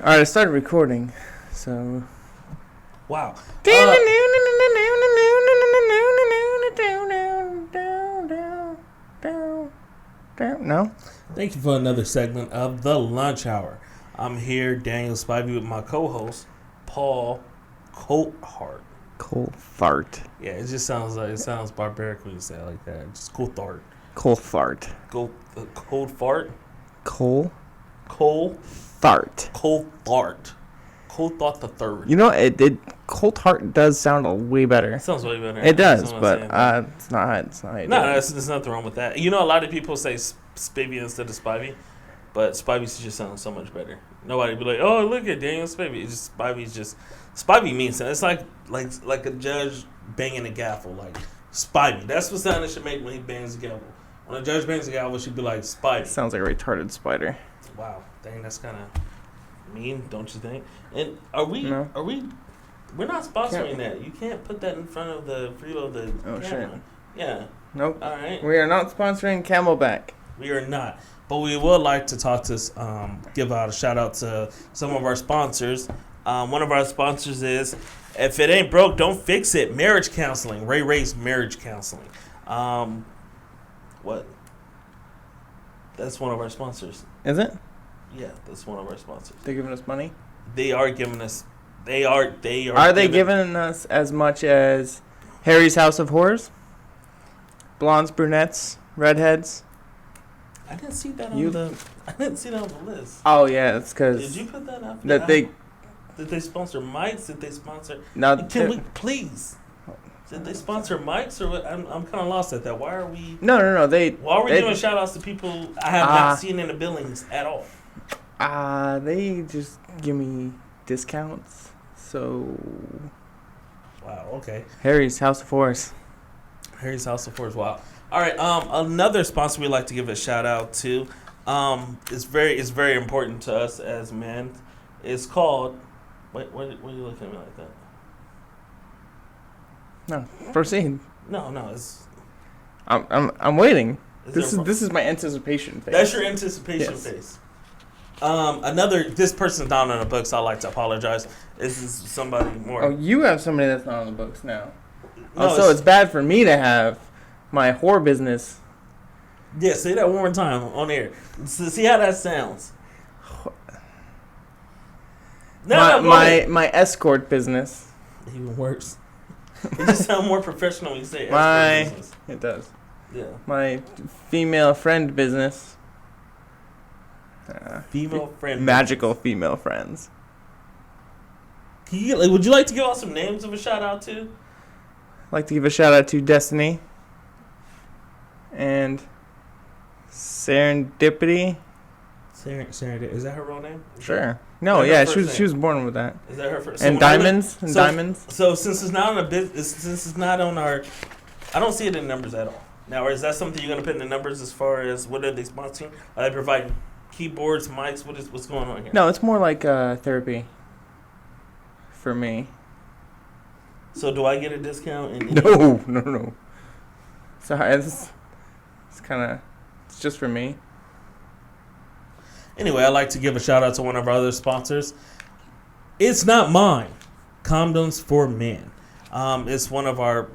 All right, I started recording, so. Wow. No? Thank you for another segment of the Lunch Hour. I'm here, Daniel Spivey, with my co-host, Paul Colthart. Colthart. Yeah, it just sounds barbaric when you say it like that. Just Colthart. Colthart. Cold fart. Coal? Cold Fart. Colthart. Colthart the third. You know, Colthart does sound way better. It sounds way better. It does, but it's not. It's not. No, there's nothing wrong with that. You know, a lot of people say Spivey instead of Spivey, but Spivey just sounds so much better. Nobody be like, "Oh, look at Daniel Spivey." It's just Spivey means something. It's like a judge banging a gavel, like Spivey. That's what sound it should make when he bangs the gavel. When a judge bangs the gavel, it should be like Spivey. Sounds like a retarded spider. Wow, dang, that's kind of mean, don't you think? And No. We're not sponsoring that. You can't put that in front of the freeload the Oh, camera. shit. Yeah. Nope. All right. We are not sponsoring Camelback. We are not. But we would like to give out a shout out to some of our sponsors. One of our sponsors is, if it ain't broke, don't fix it. Marriage counseling. Ray's marriage counseling. What? That's one of our sponsors. Is it? Yeah, that's one of our sponsors. They're giving us money? They are giving us. They are. Are they giving us as much as Harry's House of Horrors? Blondes, brunettes, redheads? I didn't see that on the list. Oh yeah, it's because. Did you put that up? Did they sponsor mics? Did they sponsor? No. Can we please? Did they sponsor mics or what? I'm kind of lost at that. Why are we? No. Why are we giving shout outs to people I have not seen in the billings at all? They just give me discounts. So. Wow. Okay. Harry's House of Horrors. Harry's House of Horrors. Wow. All right. Another sponsor we'd like to give a shout out to. It's very important to us as men. It's called. Wait, what are you looking at me like that? No, proceed. No. It's. I'm waiting. This is my anticipation phase. That's your anticipation phase. This person's not on the books. I'd like to apologize. This is somebody more. Oh, you have somebody that's not on the books now. No, so it's bad for me to have my whore business. Yeah, say that one more time on air. See how that sounds. My escort business. Even worse. It just sounds more professional when you say escort business. It does. Yeah. My female friend business. Female friend. Magical business. Female friends. Would you like to give out some names of a shout out to? I'd like to give a shout out to Destiny and Serendipity. Serendipity. Is that her real name? Sure. No, yeah, she was born with that. Is that her first? And Diamonds. Diamonds. So since it's not on our, I don't see it in numbers at all. Now, is that something you're gonna put in the numbers as far as what are they sponsoring? Are they providing keyboards, mics? What's going on here? No, it's more like therapy. For me. So do I get a discount? No. Sorry, it's it's just for me. Anyway, I'd like to give a shout out to one of our other sponsors. It's Not Mine. Condoms for Men. It's one of our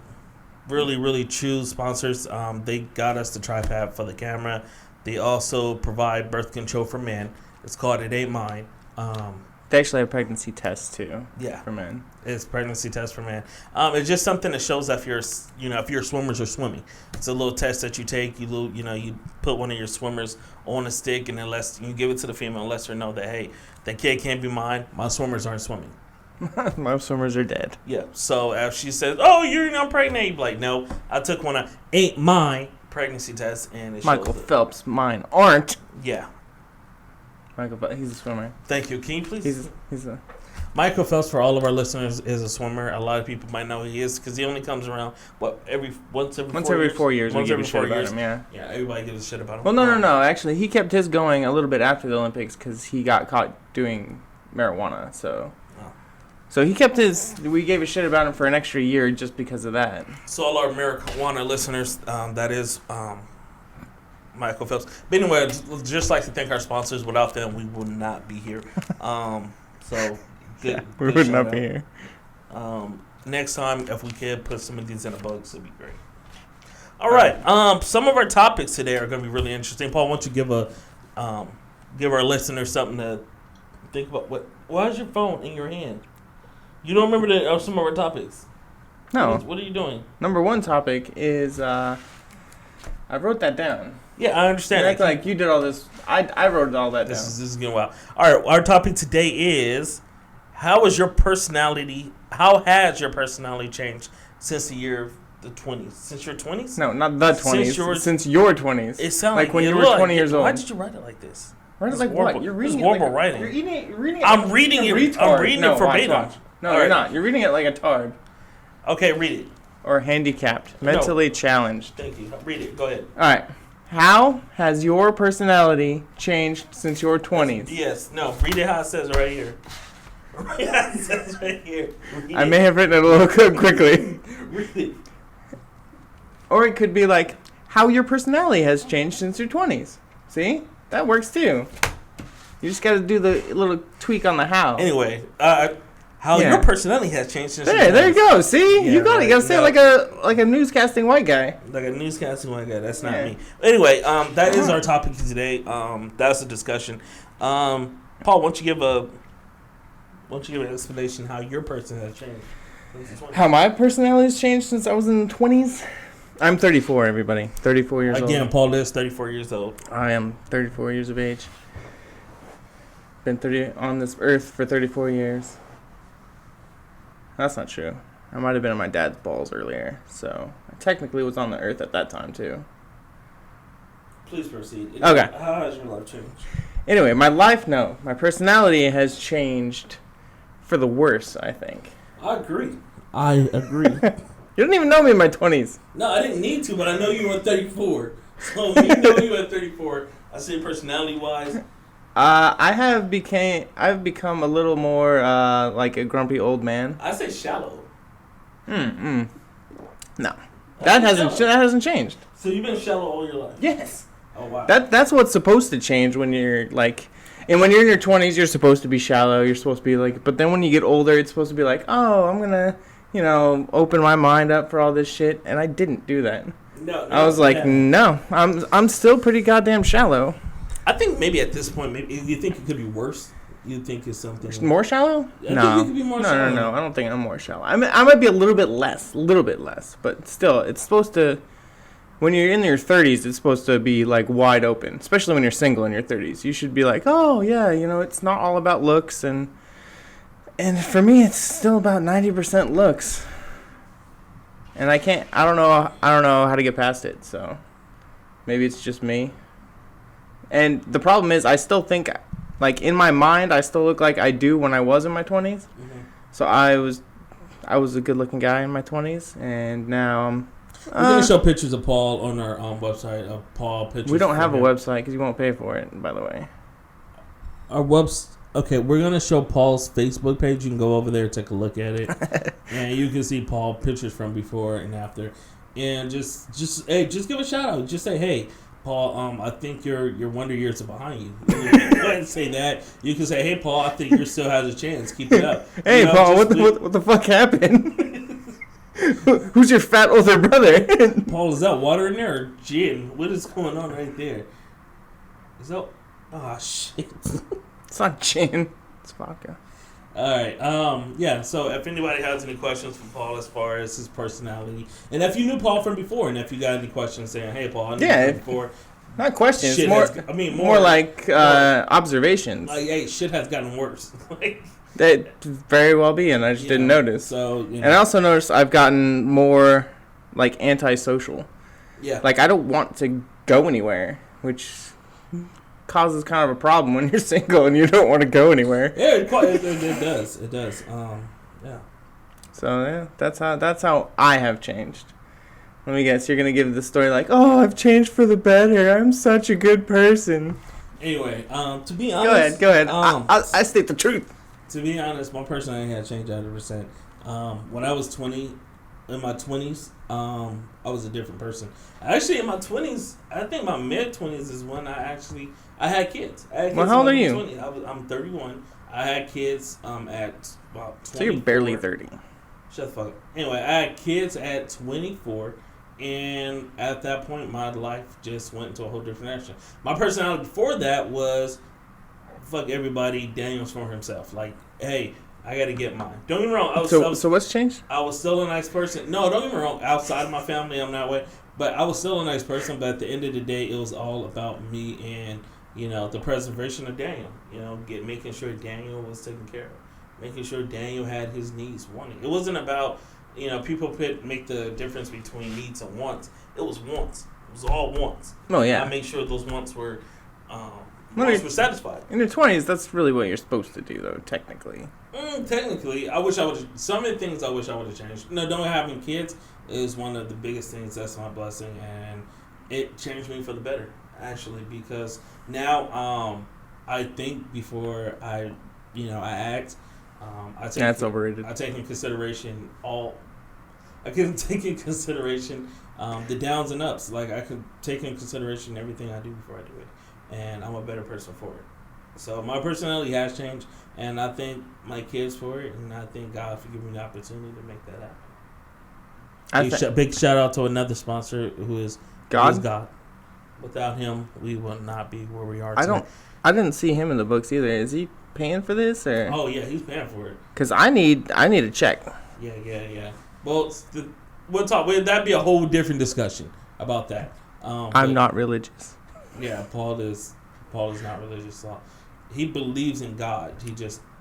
really, really true sponsors. They got us the tripod for the camera. They also provide birth control for men. It's called It Ain't Mine. They actually have pregnancy tests too. Yeah, for men. It's pregnancy test for men. It's just something that shows if your swimmers are swimming. It's a little test that you take. You put one of your swimmers on a stick, and then you give it to the female and lets her know that, hey, that kid can't be mine. My swimmers aren't swimming. My swimmers are dead. Yeah. So if she says, "Oh, I'm pregnant," you're like, "No, I took one of Ain't Mine pregnancy test, and it Michael Phelps, mine aren't." Yeah. Michael Phelps, he's a swimmer. Thank you. Can you please? He's a. Michael Phelps, for all of our listeners, is a swimmer. A lot of people might know he is because he only comes around once every 4 years. We give a shit about him. Yeah. Yeah, everybody gives a shit about him. Well, no. Actually, he kept his going a little bit after the Olympics because he got caught doing marijuana. So he kept his. We gave a shit about him for an extra year just because of that. So all our marijuana listeners, that is Michael Phelps. But anyway, I'd just like to thank our sponsors. Without them, we would not be here. So good. We would not be here. Next time, if we could put some of these in a box, it'd be great. All right. Some of our topics today are going to be really interesting. Paul, why don't you give our listeners something to think about? Why is your phone in your hand? You don't remember some of our topics? No. What are you doing? Number one topic is I wrote that down. Yeah, I understand. You act like you did all this. I wrote all that down. This is getting wild. All right, our topic today is how has your personality changed since the year of the 20s? Since your 20s? No, not the 20s. Since your 20s. It sounds like when you were 20 years old. Why did you write it like this? Write it like what? You're reading it like writing. You're reading it. I'm reading it. I'm reading it verbatim. Watch. No, you're not. You're reading it like a tard. Okay, read it. Or handicapped, mentally challenged. Thank you. Read it. Go ahead. All right. How has your personality changed since your 20s? Yes. No. Read it how it says right here. Read it how it says right here. I may have written it a little quickly. Read it. Or it could be like, how your personality has changed since your 20s. See? That works too. You just got to do the little tweak on the how. Anyway, how your personality has changed since there you go. See? Yeah, you got it. You got to say it like a newscasting white guy. Like a newscasting white guy. That's not me. Anyway, that is our topic for today. That's a discussion. Paul, why don't you give an explanation how your person has changed? How my personality has changed since I was in the 20s? I'm 34, everybody. 34 years old. Again, Paul is 34 years old. I am 34 years of age. Been on this earth for 34 years. That's not true. I might have been on my dad's balls earlier, so I technically was on the earth at that time too. Please proceed. Okay. How has your life changed? Anyway, my personality has changed for the worse, I think. I agree. You don't even know me in my 20s. No, I didn't need to, but I know you were 34. So you know you were 34. I say personality-wise. I've become a little more like a grumpy old man. I say shallow. No, that hasn't changed. So you've been shallow all your life. Yes. Oh wow. That's what's supposed to change when you're like, and when you're in your 20s, you're supposed to be shallow. You're supposed to be like, but then when you get older, it's supposed to be like, oh, I'm gonna, open my mind up for all this shit, and I didn't do that. No, I was like, no, I'm still pretty goddamn shallow. I think maybe at this point, maybe you think it could be worse. You think it's something more shallow? I think you could be more shallow. No. I don't think I'm more shallow. I might be a little bit less, but still, it's supposed to. When you're in your 30s, it's supposed to be like wide open, especially when you're single in your 30s. You should be like, oh yeah, it's not all about looks, and for me, it's still about 90% looks. And I don't know how to get past it. So maybe it's just me. And the problem is, I still think, like, in my mind, I still look like I do when I was in my 20s. Mm-hmm. So I was a good-looking guy in my 20s, and now I'm... We're going to show pictures of Paul on our website, of Paul pictures. We don't have a website, because you won't pay for it, by the way. Okay, we're going to show Paul's Facebook page. You can go over there and take a look at it. And you can see Paul pictures from before and after. And just give a shout-out. Just say, hey... Paul, I think your wonder years are behind you. You can go ahead and say that. You can say, hey, Paul, I think you still has a chance. Keep it up. Hey, Paul, what the fuck happened? Who's your fat older brother? Paul, is that water in there or gin? What is going on right there? Is that... Oh, shit. It's not gin. It's vodka. All right. Yeah, so if anybody has any questions for Paul as far as his personality, and if you knew Paul from before, and if you got any questions saying, hey, Paul, I knew you from before. Not questions. More like observations. Like, hey, shit has gotten worse. That very well be, and I just didn't notice. So, And I also noticed I've gotten more, like, antisocial. Yeah. Like, I don't want to go anywhere, which... causes kind of a problem when you're single and you don't want to go anywhere. Yeah, it does. It does. Yeah. So yeah, that's how I have changed. Let me guess, you're gonna give the story like, oh, I've changed for the better. I'm such a good person. Anyway, to be honest, go ahead. I state the truth. To be honest, my personality had changed 100%. When I was 20, in my 20s, I was a different person. Actually, in my 20s, I think my mid 20s is when I had kids. Well, how old are you? I'm 31. I had kids at about 24. So you're barely 30. Shut the fuck up. Anyway, I had kids at 24, and at that point, my life just went into a whole different direction. My personality before that was, fuck everybody, Daniel's for himself. Like, hey, I gotta get mine. Don't get me wrong. So what's changed? I was still a nice person. No, don't get me wrong. Outside of my family, I'm that way. But I was still a nice person. But at the end of the day, it was all about me and, the preservation of Daniel. Making sure Daniel was taken care of. Making sure Daniel had his needs wanted. It wasn't about, people make the difference between needs and wants. It was wants. It was all wants. Oh, yeah. I make sure those wants were were satisfied. In your 20s, that's really what you're supposed to do, though, technically. Technically, I wish I would have... Some of the things I wish I would have changed. Don't having kids is one of the biggest things. That's my blessing, and it changed me for the better, actually, because now I think before I act. That's overrated. I take in consideration I can take in consideration the downs and ups. Like, I could take in consideration everything I do before I do it. And I'm a better person for it. So my personality has changed, and I thank my kids for it, and I thank God for giving me the opportunity to make that happen. Big shout out to another sponsor who is God. Without him, we would not be where we are today. I didn't see him in the books either. Is he paying for this, or? Oh yeah, he's paying for it. Because I need a check. Yeah. Well, we'll talk. That'd be a whole different discussion about that. I'm not religious. Yeah, Paul is not religious. So he believes in God.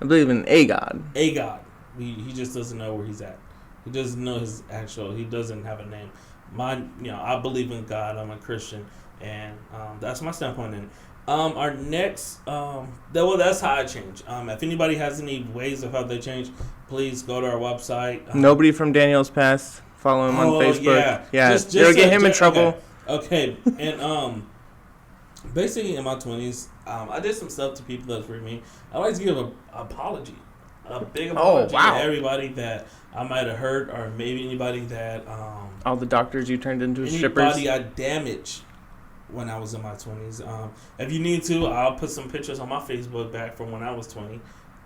I believe in a God. A God. He just doesn't know where he's at. He doesn't know his actual. He doesn't have a name. I believe in God. I'm a Christian, and that's my standpoint in it. Our next, that's how I change. If anybody has any ways of how they change, please go to our website. Nobody from Daniel's past. Follow him on Facebook. Yeah. It'll get him in trouble. Okay. And basically in my 20s, I did some stuff to people that hurt me. I like to give an apology. A big apology to everybody that I might have hurt, or maybe anybody that... all the doctors you turned into strippers? Anybody I damaged when I was in my 20s. If you need to, I'll put some pictures on my Facebook back from when I was 20.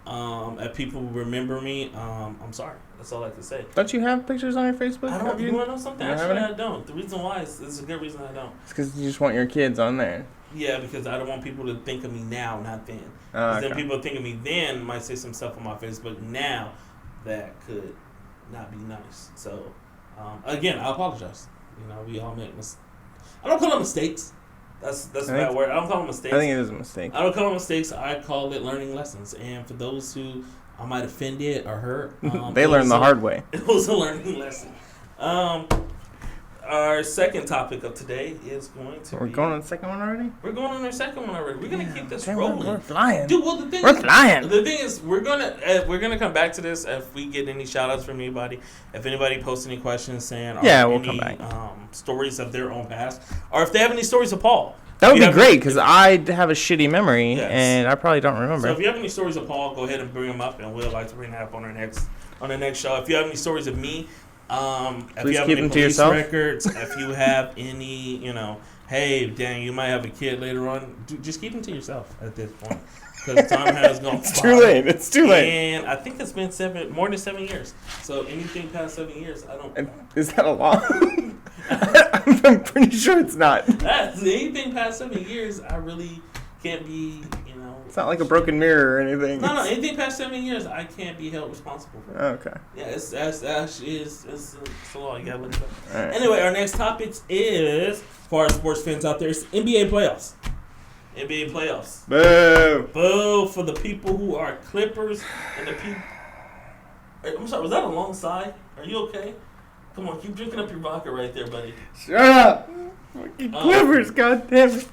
If people remember me, I'm sorry. That's all I can say. Don't you have pictures on your Facebook? I don't. You want to know something? Actually, I don't. The reason why is a good reason I don't. It's because you just want your kids on there. Yeah, because I don't want people to think of me now, not then. Because then people think of me then might say some stuff on my Facebook now that could not be nice. So, again, I apologize. We all make mistakes. I don't call them mistakes. That's a bad word. I don't call them mistakes. I think it is a mistake. I don't call them mistakes. I call it learning lessons. And for those who I might offend it or hurt, they learn the hard way. It was a learning lesson. Our second topic of today is going to We're going on the second one already? We're going on our second one already. We're going to keep this rolling. We're flying. Dude, well, we're flying. The thing is, we're gonna come back to this if we get any shout-outs from anybody. If anybody posts any questions saying we'll come back. Stories of their own past, or if they have any stories of Paul. That would be great, because I have a shitty memory, and I probably don't remember. So if you have any stories of Paul, go ahead and bring them up, and we'll like to bring that up on the next show. If you have any stories of me, if please you have keep any them to police yourself. records, if you have any, hey, dang, you might have a kid later on, just keep them to yourself at this point. Because time has gone by. It's too late. And I think it's been more than 7 years. So anything past 7 years, I don't... Is that a law? I'm pretty sure it's not. Anything past 7 years, I really can't be, It's not like a broken mirror or anything. No, anything past 7 years, I can't be held responsible for. Okay. Yeah, it's a law. You gotta look it up. Right. Anyway, our next topic is, for our sports fans out there, it's NBA playoffs. NBA playoffs. Boo. Boo for the people who are Clippers and the people... I'm sorry, was that a long sigh? Are you okay? Come on, keep drinking up your vodka right there, buddy. Shut up. Clippers, goddammit.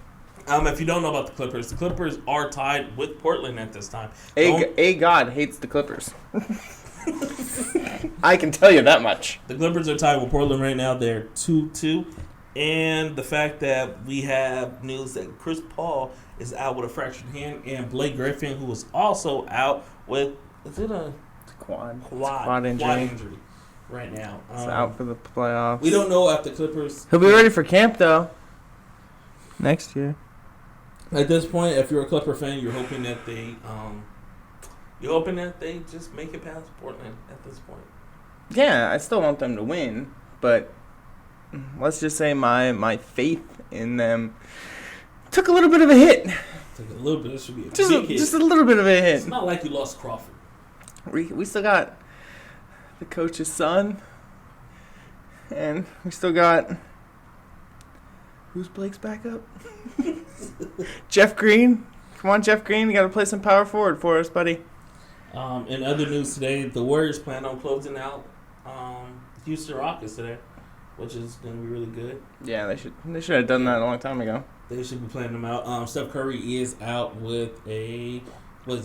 If you don't know about the Clippers are tied with Portland at this time. A God hates the Clippers. I can tell you that much. The Clippers are tied with Portland right now. They're 2-2. And the fact that we have news that Chris Paul is out with a fractured hand, and Blake Griffin, who is also out with, is it a quad injury? right now. He's out for the playoffs. We don't know if the Clippers. He'll be ready for camp though. Next year. At this point, if you're a Clipper fan, you're hoping that they just make it past Portland at this point. Yeah, I still want them to win, but let's just say my faith in them took a little bit of a hit. Took a little bit. It should be a Just big hit. a little bit of a hit. It's not like you lost Crawford. We still got the coach's son, and we still got who's Blake's backup? Jeff Green. Come on, Jeff Green. You got to play some power forward for us, buddy. In other news today, the Warriors plan on closing out Houston Rockets today, which is going to be really good. Yeah, they should have done that a long time ago. They should be playing them out. Steph Curry is out with a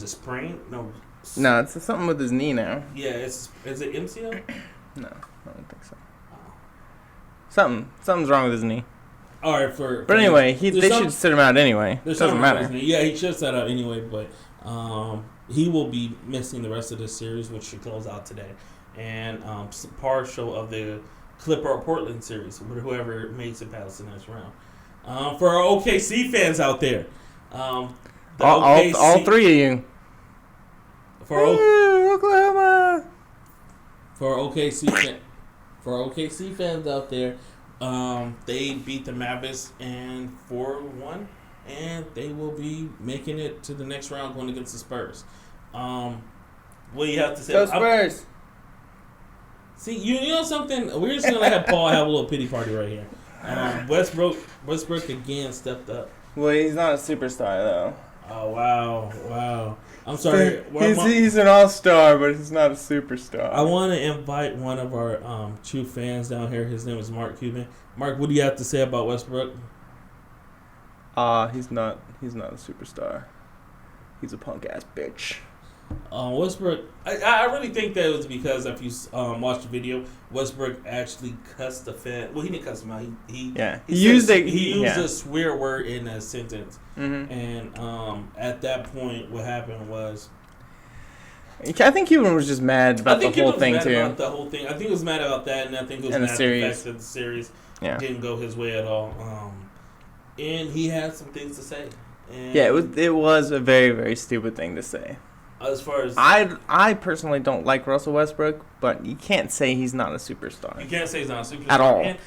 sprain? No, it's something with his knee now. Yeah, is it MCL? No, I don't think so. Something's wrong with his knee. All right, but anyway, they should sit him out anyway. Doesn't matter. Yeah, he should sit out anyway, but he will be missing the rest of the series, which should close out today, and partial of the Clipper or Portland series, whoever makes it past the next round. For our OKC fans out there, all three of you. For Oklahoma. For OKC fans out there, they beat the Mavericks and 4-1, and they will be making it to the next round going against the Spurs. What do you have to say? Go Spurs. See, you know something? We're just gonna have Paul have a little pity party right here. Westbrook again stepped up. Well, he's not a superstar though. Oh wow! I'm sorry. He's an all-star, but he's not a superstar. I want to invite one of our true fans down here. His name is Mark Cuban. Mark, what do you have to say about Westbrook? He's not a superstar. He's a punk ass bitch. Westbrook, I really think that it was because if you watched the video, Westbrook actually cussed the fan. Well, he didn't cuss him out. He used a swear word in a sentence. Mm-hmm. And at that point, what happened was, I think Cuban was just mad about the whole thing too. About the whole thing. I think he was mad about that, and I think he was mad about the fact that the series didn't go his way at all. And he had some things to say. And it was a very, very stupid thing to say. As far as I personally don't like Russell Westbrook, but you can't say he's not a superstar. You can't say he's not a superstar at all. And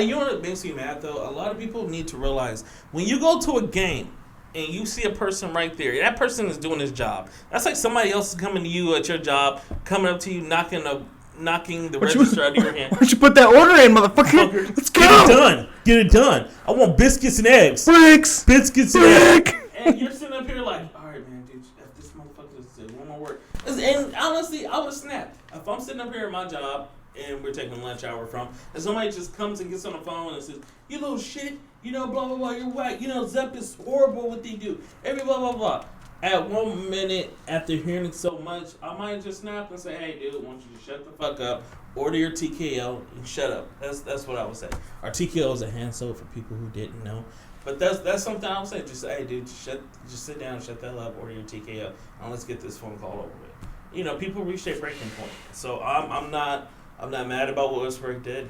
you know what makes me mad though? A lot of people need to realize when you go to a game and you see a person right there, that person is doing his job. That's like somebody else is coming to you at your job, coming up to you, knocking the register out of your hand. Why don't you put that order in, motherfucker? Let's go. Get it done. I want biscuits and eggs. Biscuits and eggs. And you're sitting up here like, all right, man, dude, if this motherfucker just did one more word. And honestly, I would snap. If I'm sitting up here at my job and we're taking lunch hour and somebody just comes and gets on the phone and says, you little shit, blah, blah, blah, you're whack. Zep is horrible what they do. Every blah, blah, blah. At 1 minute after hearing it so much, I might just snap and say, hey, dude, I want you to shut the fuck up, order your TKO, and shut up. That's what I would say. Our TKO is a hand soap for people who didn't know. But that's something I would say. Just say, hey, dude, just sit down, shut that up, order your TKO, and let's get this phone call over with. People reach their breaking point. So I'm not mad about what Westbrook did.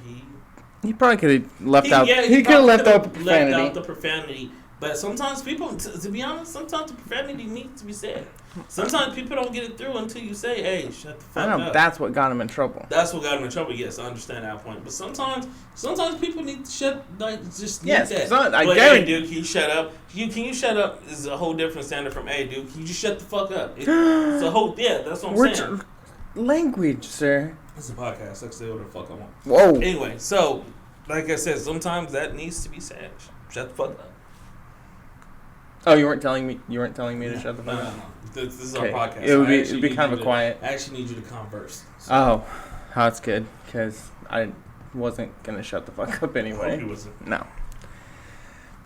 He probably could have left out. He could have left out the profanity. But sometimes people, to be honest, sometimes the profanity needs to be said. Sometimes people don't get it through until you say, hey, shut the fuck up. That's what got him in trouble. That's what got him in trouble, yes, I understand that point. But sometimes people need to shut, just yes, that. I guarantee. Hey, dude, can you shut up? Can you shut up is a whole different standard from, hey, dude, can you just shut the fuck up? It's a whole, that's what I'm saying. Language, sir. It's a podcast. I can say whatever the fuck I want. Whoa. Anyway, so, like I said, sometimes that needs to be said. Shut the fuck up. Oh, you weren't telling me to shut the fuck up? No. This is our podcast. It would be kind of a quiet. I actually need you to converse. So. Oh, that's good, because I wasn't going to shut the fuck up anyway. He wasn't. No.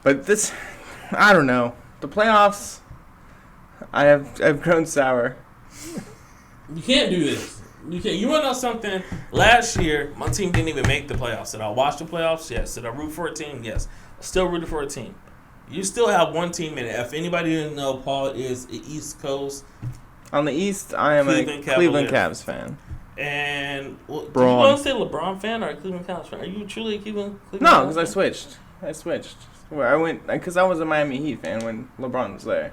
But this, I don't know. The playoffs, I've grown sour. You can't do this. You can't. You want to know something? Last year, my team didn't even make the playoffs. Did I watch the playoffs? Yes. Did I root for a team? Yes. I still rooted for a team. You still have one team in it. If anybody didn't know, Paul is the East Coast. On the East, I am a Cleveland Cavs fan. And do you Braun. want to say LeBron fan or a Cleveland Cavs fan? Are you truly a Cleveland? No, because I switched. Where I went because I was a Miami Heat fan when LeBron was there.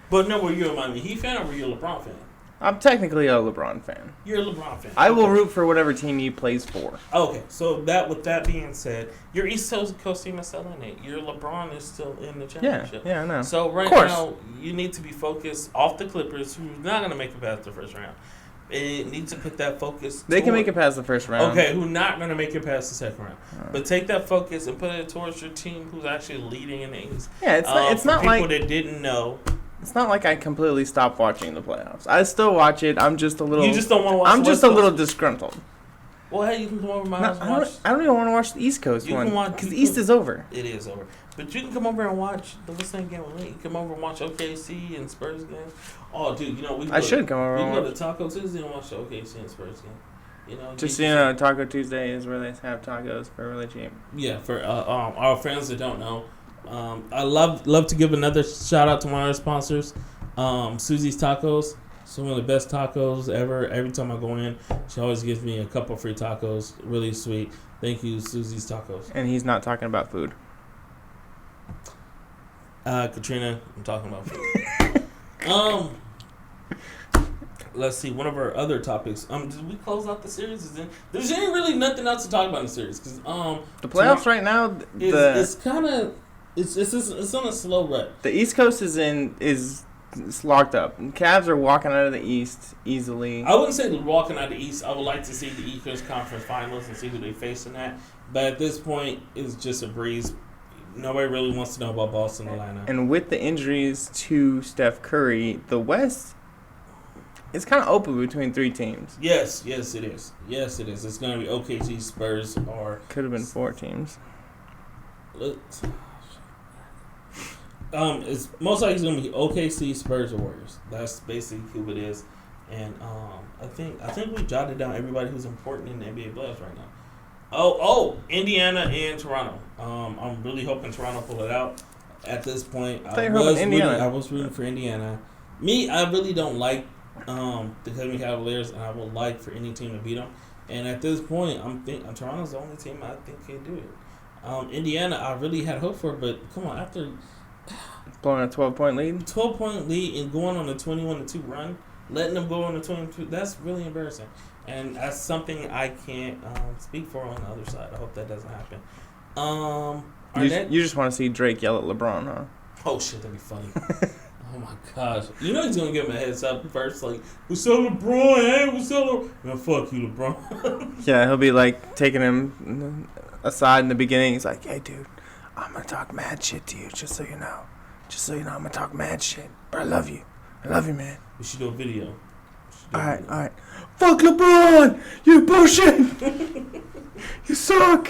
But no, were you a Miami Heat fan or were you a LeBron fan? I'm technically a LeBron fan. You're a LeBron fan. I will root for whatever team he plays for. Okay, so with that being said, your East Coast team is still in it. Your LeBron is still in the championship. Yeah, I know. So right now, you need to be focused off the Clippers, who's not going to make it past the first round. It needs to put that focus. They can make it past the first round. Okay, who's not going to make it past the second round. But take that focus and put it towards your team who's actually leading in the East. Yeah, it's not like people that didn't know. It's not like I completely stopped watching the playoffs. I still watch it. I'm just a little. You just don't want to watch. I'm just a little disgruntled. Well, hey, you can come over my house and watch. I don't even want to watch the East Coast one because the East is over. It is over. But you can come over and watch the what's that game with me. You can come over and watch OKC and Spurs game. Oh, dude, I should come over. We can go to Taco Tuesday and watch the OKC and Spurs game. Just Taco Tuesday is where they have tacos for really cheap. Yeah, for our friends that don't know, I love to give another shout out to one of our sponsors, Susie's Tacos. Some of the best tacos ever. Every time I go in, she always gives me a couple free tacos. Really sweet. Thank you, Susie's Tacos. And he's not talking about food. Katrina, I'm talking about food. Let's see. One of our other topics. Did we close out the series? There's ain't really nothing else to talk about in the series because the playoffs right now. It's kind of it's on a slow run. The East Coast it's locked up. Cavs are walking out of the East easily. I wouldn't say they're walking out of the East. I would like to see the East Coast Conference Finals and see who they face in that. But at this point, it's just a breeze. Nobody really wants to know about Boston, Atlanta. And with the injuries to Steph Curry, the West is kind of open between three teams. Yes, it is. It's going to be OKC, Spurs, or... Could have been 4 teams. It's most likely going to be OKC, Spurs, or Warriors. That's basically who it is. And I think we jotted down everybody who's important in the NBA playoffs right now. Oh, Indiana and Toronto. I'm really hoping Toronto pull it out. At this point, I was rooting for Indiana. Me, I really don't like the Cleveland Cavaliers, and I would like for any team to beat them. And at this point, Toronto's the only team I think can do it. Indiana, I really had hope for, but come on, after blowing a 12-point lead, 12-point lead, and going on a 21-2 run, letting them go on a 22, that's really embarrassing. And that's something I can't speak for on the other side. I hope that doesn't happen. You just want to see Drake yell at LeBron, huh? Oh, shit, that'd be funny. Oh, my gosh. You know he's going to give him a heads up first. Like, what's up, LeBron? Hey, what's up, LeBron? No, fuck you, LeBron. Yeah, he'll be, like, taking him aside in the beginning. He's like, hey, dude, I'm going to talk mad shit to you, just so you know. Just so you know, I'm going to talk mad shit. But I love you. I love you, man. We should do a video. All right. Fuck LeBron! You bullshit! You suck!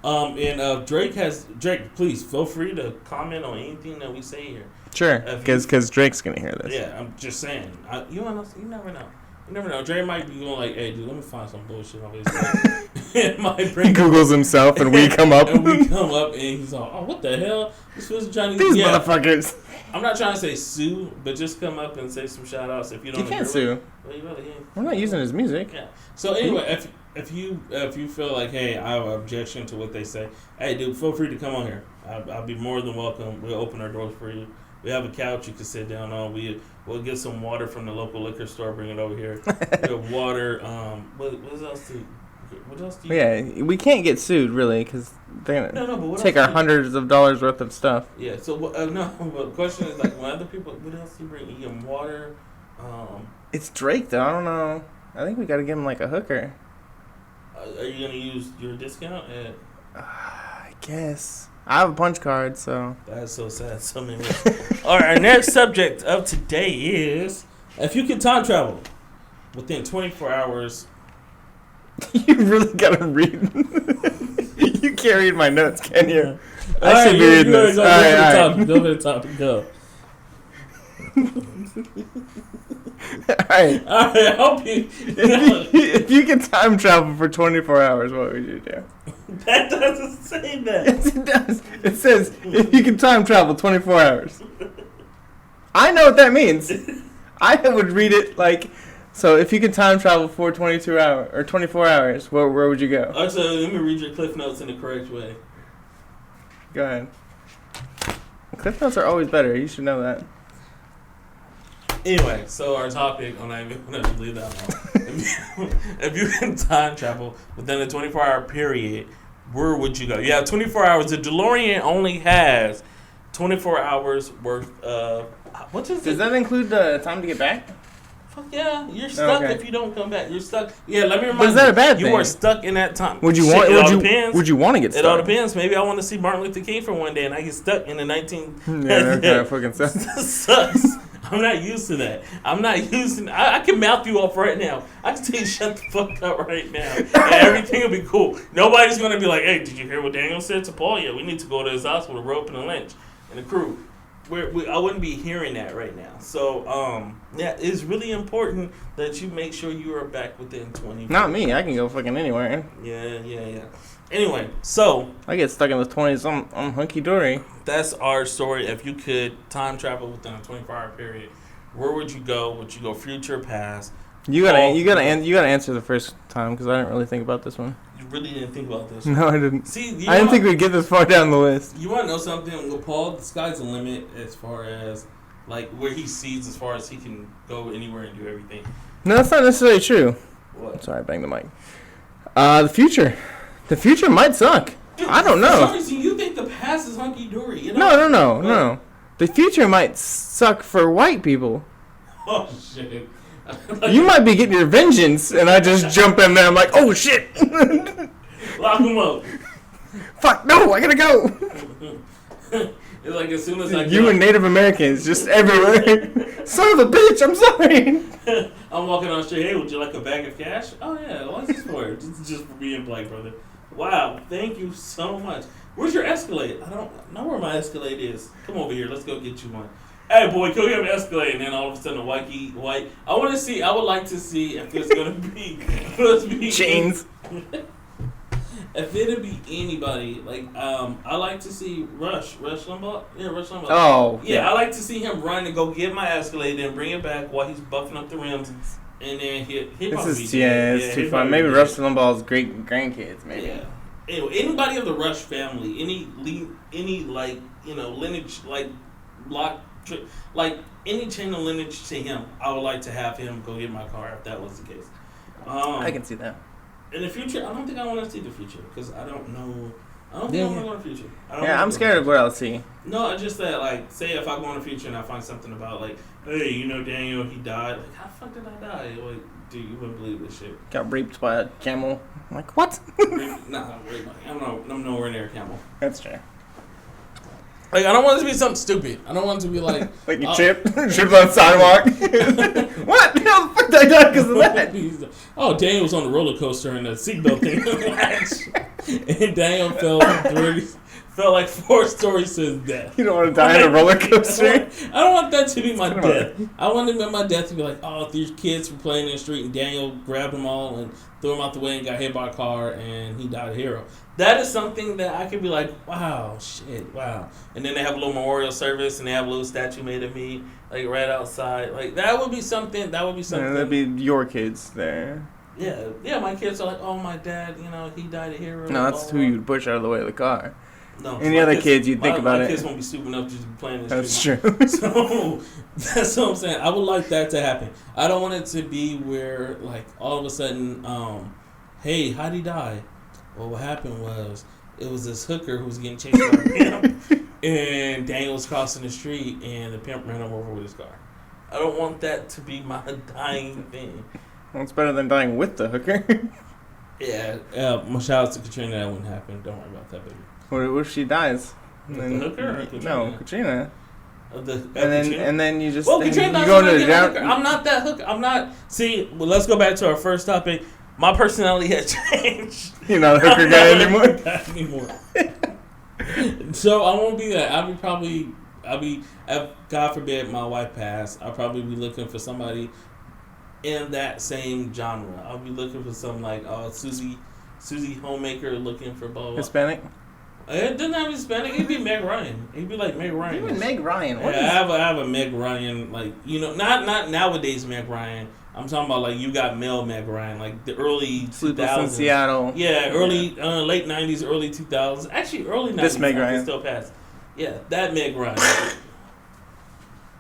And Drake, please feel free to comment on anything that we say here. Sure, because Drake's gonna hear this. Yeah, I'm just saying. You never know. You never know. Drake might be going like, "Hey, dude, let me find some bullshit on his side." He Googles himself, and we come up. And he's like, "Oh, what the hell? This was Johnny." These motherfuckers. I'm not trying to say sue, but just come up and say some shout outs if you don't. You can't sue. We're not using his music. Yeah. So anyway, if you feel like, hey, I have an objection to what they say, hey, dude, feel free to come on here. I'll be more than welcome. We'll open our doors for you. We have a couch you can sit down on. We'll get some water from the local liquor store. Bring it over here. We have water. What else do you? Yeah, we can't get sued really because they're gonna take our hundreds of dollars worth of stuff. Yeah. So but the question is like, when other people, what else do you bring? You give them water. It's Drake though. I don't know. I think we gotta give him like a hooker. Are you gonna use your discount? I guess. I have a punch card, so. That's so sad. So many. All right, our next subject of today is if you could time travel within 24 hours. You really gotta read. You can't read my notes, can you? I should be reading this. Go ahead, talk. Go. Alright. I hope you. If you could time travel for 24 hours, what would you do? That doesn't say that. Yes, it does. It says if you can time travel 24 hours. I know what that means. I would read it like So if you could time travel for 22 hours or 24 hours, where would you go? So let me read your Cliff Notes in the correct way. Go ahead. Cliff Notes are always better. You should know that. Anyway, so our topic, I'm not even going to leave that alone. If you can time travel within a 24-hour period, where would you go? You have 24 hours. The DeLorean only has 24 hours worth of... What is it? Does that include the time to get back? Fuck yeah. You're stuck if you don't come back. You're stuck. Yeah, let me remind you. Is that a bad thing? You are stuck in that time. Would you Shit, want? it all depends. Would you want to get stuck? It all depends. Maybe I want to see Martin Luther King for one day, and I get stuck in the 19. Yeah, that kind of fucking sucks. Sucks. I'm not used to that. I'm not used to. I can mouth you off right now. I can tell you shut the fuck up right now, and everything will be cool. Nobody's gonna be like, "Hey, did you hear what Daniel said to Paul? Yeah, we need to go to his house with a rope and a lynch and a crew." I wouldn't be hearing that right now. So, yeah, it's really important that you make sure you are back within 20. Not me. I can go fucking anywhere. Yeah. Anyway, so I get stuck in the 20s. I'm hunky dory. that's our story. If you could time travel within a 24-hour period, where would you go? Would you go future, past? You gotta answer the first time because I didn't really think about this one. You really didn't think about this. No, I didn't. See, I didn't think we'd get this far down the list. You want to know something? With Paul, the sky's the limit as far as like where he sees, as far as he can go anywhere and do everything. No, that's not necessarily true. What? Sorry, I banged the mic. The future. The future might suck. Dude, I don't know. For some reason, you think the past is hunky dory? You know? No. The future might suck for white people. Oh shit. You might be getting your vengeance, and I just jump in there. I'm like, oh shit! Lock him up. Fuck no! I gotta go. It's like as soon as I You and Native Americans just everywhere. Son of a bitch! I'm sorry. I'm walking on the street. Hey, would you like a bag of cash? Oh yeah, what's this for? just for being black, brother. Wow, thank you so much. Where's your Escalade? I don't know where my Escalade is. Come over here. Let's go get you one. Hey boy, can we have an Escalade? And then all of a sudden a white. I would like to see if it's gonna be Chains. If it'd be anybody, like I like to see Rush Limbaugh. Yeah, Rush Limbaugh. Oh. Yeah, I like to see him run and go get my Escalade and bring it back while he's buffing up the rims, and then hit. It's too fun. Maybe Rush Limbaugh's great grandkids. Maybe. Yeah. Anyway, anybody of the Rush family, any like lineage like block. Like any chain of lineage to him, I would like to have him go get my car if that was the case. I can see that. In the future, I don't think I want to see the future because I don't know. I don't think I want to go in the future. I'm scared of what I'll see. No, it's just that like, say if I go in the future and I find something about like, hey, Daniel, he died. Like, how the fuck did I die? Like, dude, you wouldn't believe this shit. Got raped by a camel. I'm like, what? I'm nowhere near a camel. That's true. Like, I don't want it to be something stupid. I don't want it to be like... like you tripped on the sidewalk. What? How the fuck did I die because of that? Oh, Daniel was on the roller coaster and the seatbelt thing latch. And Daniel fell like 4 stories to his death. You don't want to die in a roller coaster? I don't want that to be my death. I want my death to be like, oh, these kids were playing in the street and Daniel grabbed them all and threw them out the way and got hit by a car and he died a hero. That is something that I could be like, wow, shit, wow. And then they have a little memorial service and they have a little statue made of me, like right outside. Like that would be something. Yeah, that'd be your kids there. Yeah. My kids are like, oh, my dad, he died a hero. No, that's who you'd push out of the way of the car. No, any other kids you'd think about it. My kids won't be stupid enough to just be playing this. That's street. true. So that's what I'm saying. I would like that to happen. I don't want it to be where like all of a sudden, hey, how'd he die? Well, what happened was it was this hooker who was getting chased by a pimp, and Daniel was crossing the street, and the pimp ran him over with his car. I don't want that to be my dying thing. Well, it's better than dying with the hooker. Yeah, my shout out to Katrina. That wouldn't happen. Don't worry about that, baby. What if she dies? The hooker? Or Katrina? No, Katrina. Katrina? And then you just Katrina, you go into the down. I'm not that hooker. I'm not. See, well, let's go back to our first topic. My personality has changed. You're not a hooker guy anymore. So I won't be that. I'll be. God forbid my wife passed. I'll probably be looking for somebody in that same genre. I'll be looking for something like Susie Homemaker, looking for blah blah. Hispanic. It doesn't have Hispanic. It'd be Meg Ryan. It'd be like Meg Ryan. Even Meg Ryan. I have a Meg Ryan, like not nowadays Meg Ryan. I'm talking about like you got male Meg Ryan, like the early 2000s. Sleepless in Seattle. Yeah, late 90s, early 2000s. Actually, early 90s. This Meg Ryan. Still passed. Yeah, that Meg Ryan.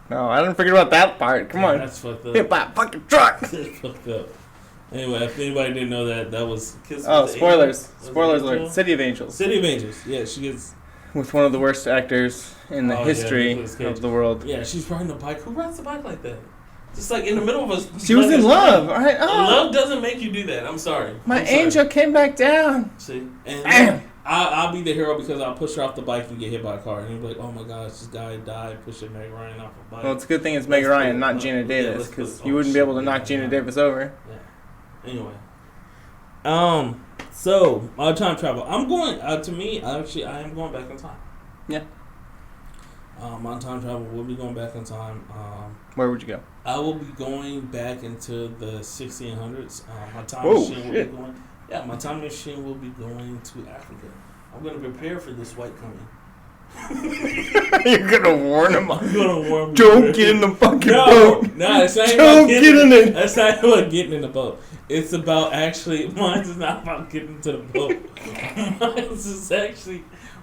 No, I didn't forget about that part. Come on. That's fucked up. Hit by a fucking truck. That's fucked up. Anyway, if anybody didn't know that was Kiss. Oh, spoilers. Spoilers alert. City of Angels. City of Angels. Yeah, she gets... With one of the worst actors in the history of the world. Yeah, she's riding a bike. Who rides a bike like that? Just like in the middle of us. She was in love. Right? Oh. Love doesn't make you do that. I'm sorry. My angel came back down. See? And I'll be the hero because I'll push her off the bike and get hit by a car. And you'll be like, oh my gosh, this guy died pushing Meg Ryan off a bike. Well, it's a good thing it's Meg Ryan, not Gina Davis, because you wouldn't be able to knock Gina Davis over. Yeah. Anyway. So, time travel. I'm going, to me, actually, I am going back in time. Yeah. My time travel will be going back in time. Where would you go? I will be going back into the 1600s. My time machine will be going. Yeah, my time machine will be going to Africa. I'm going to prepare for this white coming. You're gonna warn him. I'm gonna warn him. Don't get in the fucking boat. No, it's not Don't get in it. That's not about getting in the boat. It's about mine is not about getting into the boat.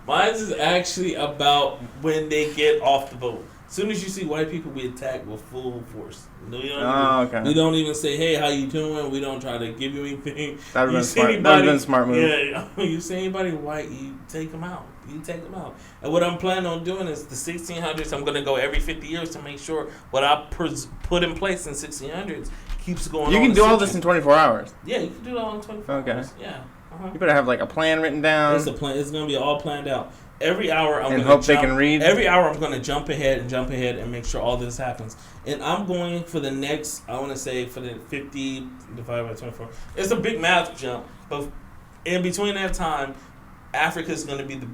Mine is actually about when they get off the boat. As soon as you see white people, we attack with full force. Okay. We don't even say, hey, how you doing? We don't try to give you anything. That would have been smart. That would have been a smart move. Yeah, you see anybody white, you take them out. And what I'm planning on doing is the 1600s, I'm going to go every 50 years to make sure what I put in place in 1600s keeps going on. You can do all this in 24 hours. Yeah, you can do it all in 24 hours. Yeah. Uh-huh. You better have like a plan written down. It's a plan. It's going to be all planned out. Every hour I'm going to they can read. Every hour I'm going to jump ahead and make sure all this happens. And I'm going for the next, I want to say for the 50 divided by 24. It's a big math jump, but in between that time, Africa is going to be the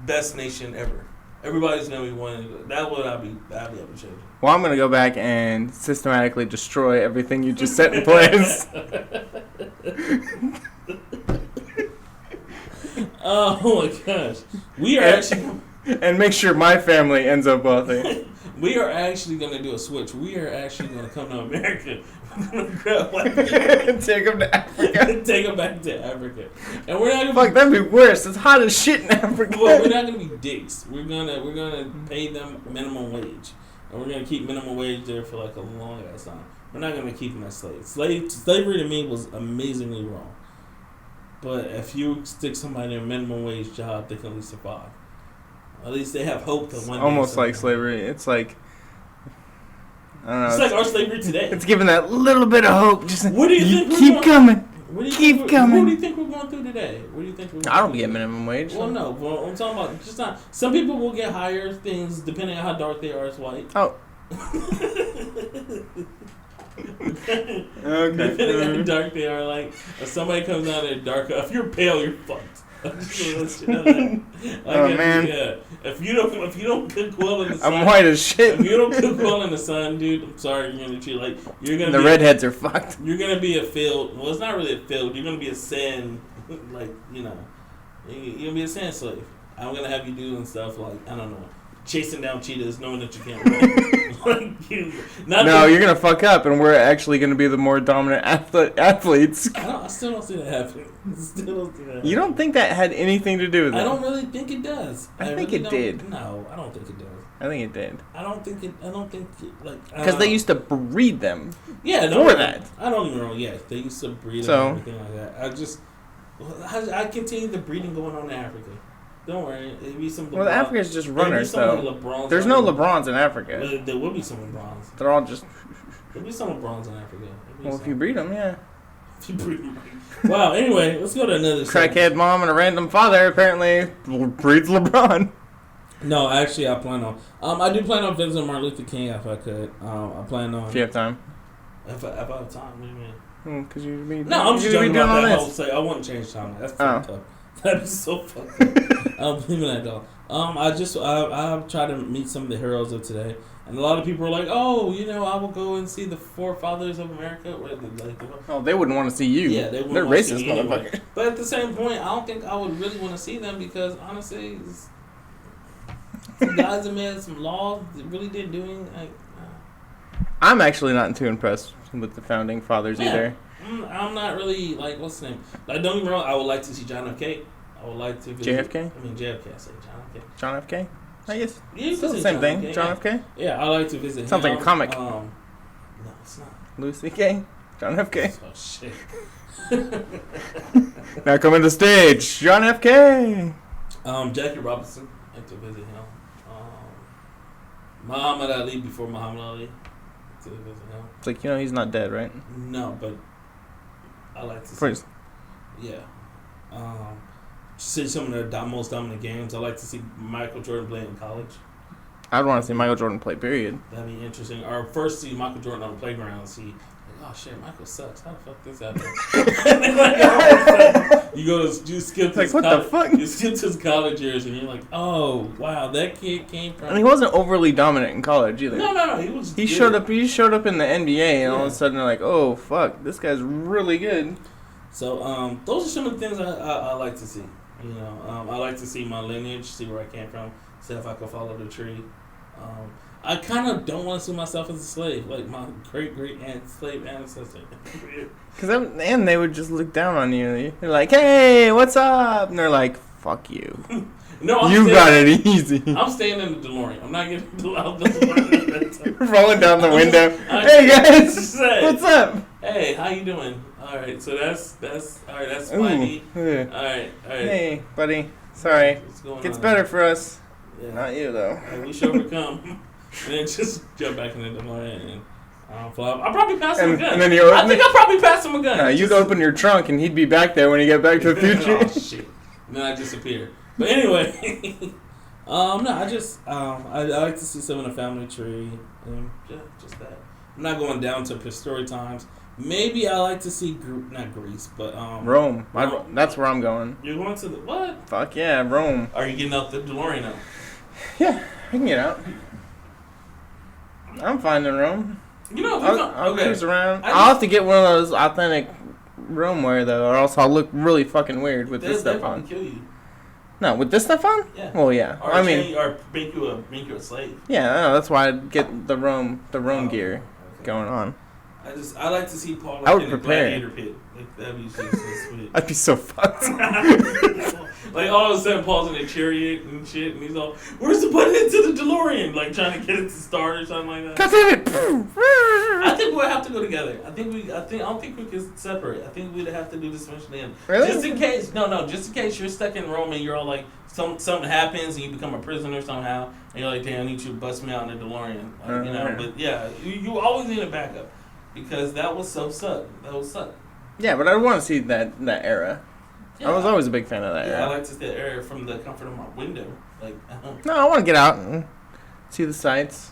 best nation ever. Everybody's going to be wanting. That's what I'll be able to change. Well, I'm going to go back and systematically destroy everything you just set in place. Oh my gosh. We are actually... And make sure my family ends up wealthy. We are actually going to do a switch. We are actually going to come to America. We're going to grab take them to Africa. Take them back to Africa. And we're not going to... Fuck, that'd be worse. It's hot as shit in Africa. Well, we're not going to be dicks. We're gonna pay them minimum wage. And we're going to keep minimum wage there for like a long ass time. We're not going to keep them as slaves. Slavery to me was amazingly wrong. But if you stick somebody in a minimum wage job, they can at least survive. At least they have hope that one day. Almost like slavery. It's like, I don't know. It's like our slavery today. It's giving that little bit of hope. Just what do you think keep coming. Keep coming. What do you think we're going through today? What do you think? I don't get minimum wage. Well, no. Well, I'm talking about just not. Some people will get higher things depending on how dark they are as white. Oh. Okay. Depending on how dark they are, like if somebody comes out there darker, if you're pale, you're fucked. Man. Yeah. If you don't cook well in the sun, I'm white as shit. If you don't cook well in the sun, dude, I'm sorry, you're gonna treat like you're gonna. The redheads are fucked. You're gonna be a field. Well, it's not really a field. You're gonna be a sand, like you're gonna be a sand slave. I'm gonna have you doing stuff like I don't know. Chasing down cheetahs, knowing that you can't run. You're gonna fuck up, and we're actually gonna be the more dominant athletes. I still don't see that happening. You don't think that had anything to do with it? I don't really think it does. I think it did. No, I don't think it does. I think it did. I don't think it. Like because they used to breed them. Yeah, for that. I don't even know. Yeah, they used to breed them and everything like that. I continue the breeding going on in Africa. Don't worry, it'll be some. Well, Africa's just runners, though. There's no LeBrons in Africa. There will be some LeBrons. They're all just. There'll be some LeBrons in Africa. Well, if you breed them, yeah. If you breed them. Wow. Anyway, let's go to another. Crackhead mom and a random father apparently breeds LeBron. No, actually, I plan on. I do plan on visiting Martin Luther King if I could. I plan on. If you have time. If I have time, what do you mean? Because you'd be. No, I'm just joking about that whole say. I wouldn't change time. That's fucked up. That'd be so fucked up. I don't believe in that at all. I try to meet some of the heroes of today, and a lot of people are like, "Oh, I will go and see the forefathers of America." They wouldn't want to see you. Yeah, they're racist, motherfucker. Anyway. But at the same point, I don't think I would really want to see them because honestly, some guys that made some laws that really didn't do anything. I'm actually not too impressed with the founding fathers Yeah. either. I'm not really like what's the name. Like don't get me wrong, I would like to see John F. K. I would like to visit. JFK? I mean JFK. I said John F. K. John F. K. I guess Yeah, you still can the say same thing. K, John yeah. F. K. Yeah, I like to visit. Sounds him. like a comic. No, it's not. Louis C.K. John F. K. Oh shit. Now coming to stage, John F. K. Jackie Robinson. I like to visit him. Muhammad Ali before Muhammad Ali. To visit him. It's like, he's not dead, right? No, but I like to see. First. Yeah. See some of their most dominant games. I like to see Michael Jordan play in college. I'd want to see Michael Jordan play, period. That'd be interesting. Or first see Michael Jordan on the playground. See, like, oh shit, Michael sucks. How the fuck this happened? And then, like, all of a sudden, you skip to Like, his what the fuck? You skip to his college years, and you're like, oh wow, that kid came from. And he wasn't overly dominant in college either. No, he was. He good. showed up. He showed up in the NBA, and all of Yeah. a sudden they're like, "Oh fuck, this guy's really good." So those are some of the things I like to see. I like to see my lineage, see where I came from, see if I can follow the tree. I kind of don't want to see myself as a slave, like my great slave ancestor. And they would just look down on you. They're like, "Hey, what's up?" And they're like, "Fuck you. No, You got it easy." I'm staying in the DeLorean. I'm not getting out the DeLorean. Rolling down the window. I'm Hey just guys, saying, what's up? Hey, how you doing? All right, so that's all right. That's Spivey. Ooh. All right. Hey, buddy. Sorry. What's going Gets on? better for us. Yeah. Not you though. We should overcome. And then just jump back in the DeLorean and fly. I'll probably pass him a gun. And then you open I think I'll probably pass him a gun. No, you'd open your trunk and he'd be back there when you get back to the future. Oh shit! And then I disappear. But anyway, no, I like to see some of the family tree and just that. I'm not going down to prehistoric times. Maybe I like to see not Greece, but Rome. Rome. That's where I'm going. You're going to the what? Fuck yeah, Rome. Are you getting out the DeLorean now? Yeah, I can get out. I'm fine in Rome. I'll cruise around. I'll have to get one of those authentic Rome wear though, or else I'll look really fucking weird with this stuff on. Kill you. No, with this stuff on? Yeah. Well, yeah. Or I mean, or make you a slave. yeah. I know, that's why I'd get the Rome gear Okay. going on. I like to see Paul I would in the prepare. gladiator pit. Like, that'd be so sweet. I'd be so fucked. Like all of a sudden Paul's in a chariot and shit, and he's all, "Where's the button into the DeLorean?" Like trying to get it to start or something like that. God damn it! I think we'll have to go together. I don't think we can separate. I think we'd have to do this mission in. Really? Just in case. No. Just in case you're stuck in Rome and you're all like, something happens and you become a prisoner somehow, and you're like, "Damn, I need you to bust me out in the DeLorean." Like, But yeah, you always need a backup because that was so suck. That was suck. Yeah, but I want to see that era. Yeah. I was always a big fan of that Yeah, era. I like to see that area from the comfort of my window. Like, No, I want to get out and see the sights.